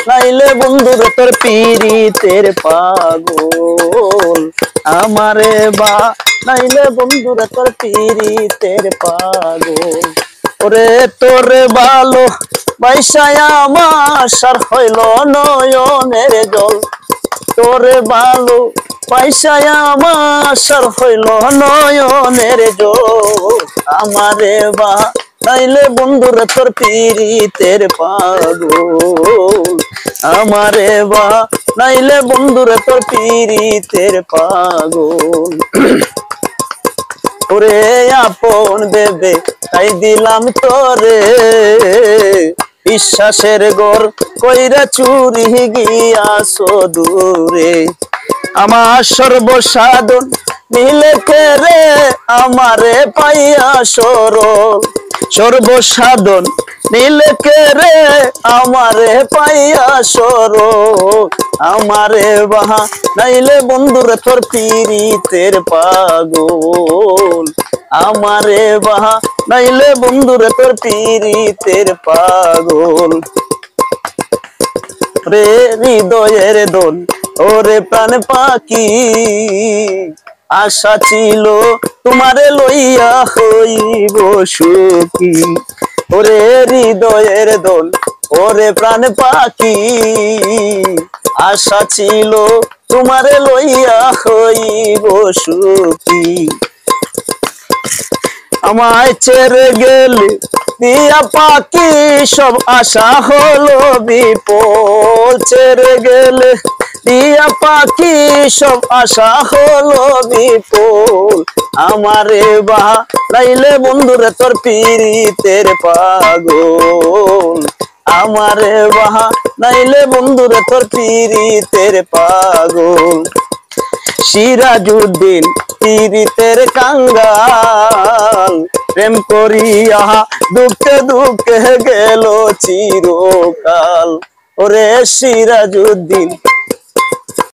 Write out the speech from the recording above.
নাইলে বন্ধুর তোর পীড়িতের পাগল আমারে বা নাইলে বন্ধুর তোর পীড়িতের পাগল ওরে তোর ভালো বাইসায় আমার সার হইল নয়নের জল তোরে ভালো পয়সায় আমার সার হইল নয়নের জল আমারে বা নাইলে বন্ধুর তোর পীড়িতের পাগল আমারে বা নাইলে বন্ধুর তোর পীড়িতের পাগল ওরে আপন দেবে তাই দিলাম তোরে বিশ্বাসের গোর কইরা চুরি গিয়াছ দূরে আমার সর্বসাধন নিলে রে আমারে পাইয়া সরল সর্বসাধন নিলে রে আমারে পাইয়া সরল আমারে বাহা নাইলে বন্ধুর তোর পীড়িতের পাগল আমারে বাহা নাইলে বন্ধুর তোর পীড়িতের পাগল রে হৃদয়ের দোল ওরে প্রাণ পাখি আশা ছিল তোমারে লইয়া হইব সুখী ওরে হৃদয়ের দোল ওরে প্রাণ পাখি আশা ছিল তোমারে লইয়া হইব সুখী আমায় ছেড়ে গেলে দিয়া পাখি সব আশা হলো বিফল ছেড়ে গেলে দিয়া পাখি সব আশা হলো বিফল আমারে বা নাইলে বন্ধুরে তোর পীড়িতের পাগল আমারে বা নাইলে বন্ধুরে তোর পীড়িতের পাগল সিরাজউদ্দিন পীড়িতের কাঙ্গাল প্রেম করিয়া দুঃখে দুঃখে গেল চিরকাল ওরে সিরাজউদ্দিন